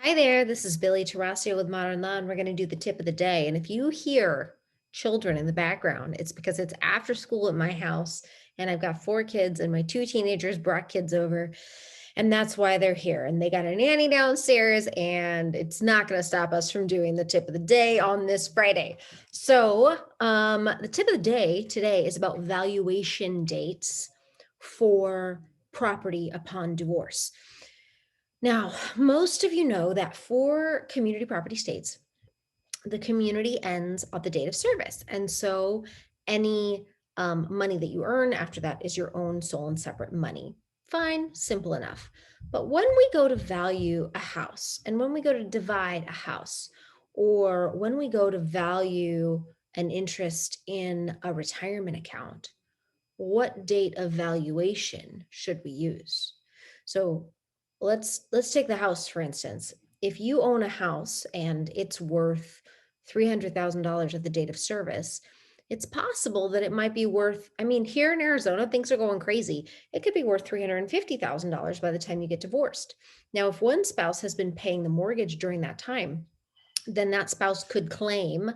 Hi there, this is Billy Tarasio with Modern Law, and we're going to do the tip of the day. And if you hear children in the background, it's because it's after school at my house, and I've got 4 kids, and my 2 teenagers brought kids over, and that's why they're here. And they got a nanny downstairs, and it's not going to stop us from doing the tip of the day on this Friday. So, the tip of the day today is about valuation dates for property upon divorce. Now, most of you know that for community property states, the community ends on the date of service. And so any money that you earn after that is your own sole and separate money. Fine, simple enough. But when we go to value a house and when we go to divide a house, or when we go to value an interest in a retirement account, what date of valuation should we use? So let's take the house for instance. If you own a house and it's worth $300,000 at the date of service, it's possible that it might be worth, I mean, here in Arizona, things are going crazy. It could be worth $350,000 by the time you get divorced. Now, if one spouse has been paying the mortgage during that time, then that spouse could claim,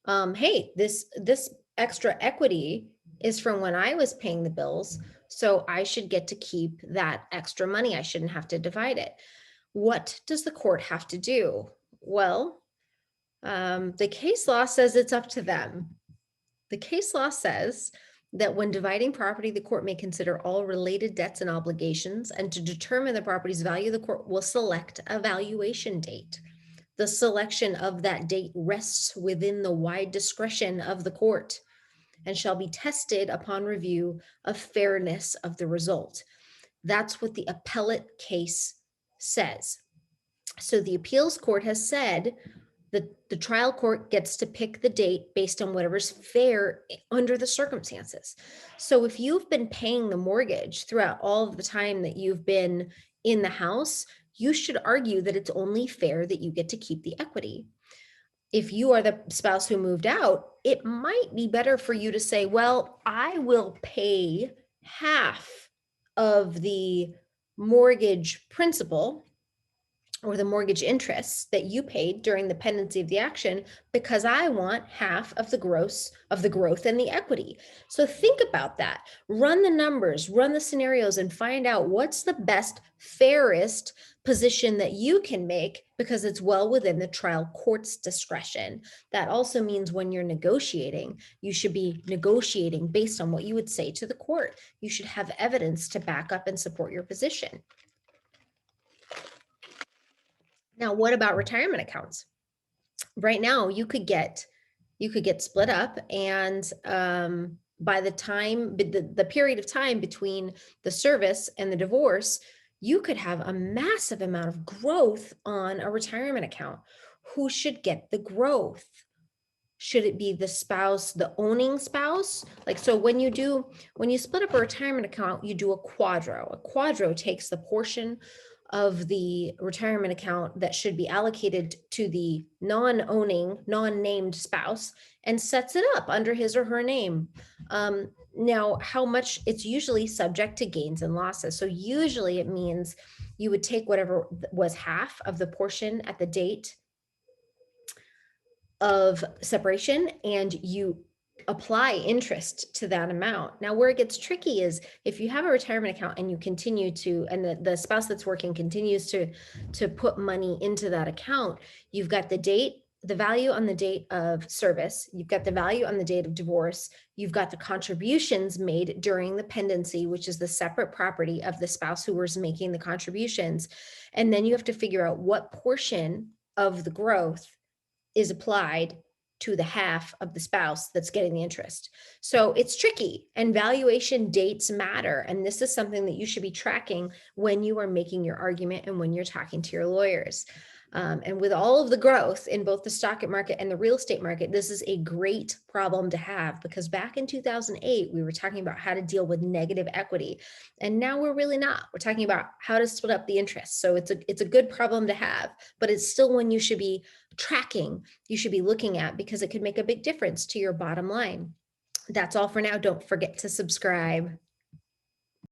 hey, this extra equity is from when I was paying the bills, so I should get to keep that extra money. I shouldn't have to divide it. What does the court have to do? Well, the case law says it's up to them. The case law says that when dividing property, the court may consider all related debts and obligations, and to determine the property's value, the court will select a valuation date. The selection of that date rests within the wide discretion of the court and shall be tested upon review of fairness of the result. That's what the appellate case says. So the appeals court has said that the trial court gets to pick the date based on whatever's fair under the circumstances. So if you've been paying the mortgage throughout all of the time that you've been in the house, you should argue that it's only fair that you get to keep the equity. If you are the spouse who moved out, it might be better for you to say, well, I will pay half of the mortgage principal or the mortgage interest that you paid during the pendency of the action, because I want half of the growth and the equity. So think about that. Run the numbers, run the scenarios, and find out what's the best, fairest position that you can make, because it's well within the trial court's discretion. That also means when you're negotiating, you should be negotiating based on what you would say to the court. You should have evidence to back up and support your position. Now, what about retirement accounts? Right now, you could get split up, and by the time the period of time between the service and the divorce, you could have a massive amount of growth on a retirement account. Who should get the growth? Should it be the spouse, the owning spouse? Like, so when you split up a retirement account, you do a quadro. A quadro takes the portion of the retirement account that should be allocated to the non-owning, non-named spouse and sets it up under his or her name. Now, how much? It's usually subject to gains and losses. So usually it means you would take whatever was half of the portion at the date of separation and you apply interest to that amount. Now, where it gets tricky is if you have a retirement account and you continue to, and the spouse that's working continues to put money into that account, you've got the date, the value on the date of service, you've got the value on the date of divorce, you've got the contributions made during the pendency, which is the separate property of the spouse who was making the contributions. And then you have to figure out what portion of the growth is applied to the half of the spouse that's getting the interest. So it's tricky, and valuation dates matter. And this is something that you should be tracking when you are making your argument and when you're talking to your lawyers. And with all of the growth in both the stock market and the real estate market, this is a great problem to have, because back in 2008, we were talking about how to deal with negative equity. And now we're really not. We're talking about how to split up the interest. So it's a good problem to have, but it's still one you should be tracking, you should be looking at, because it could make a big difference to your bottom line. That's all for now. Don't forget to subscribe.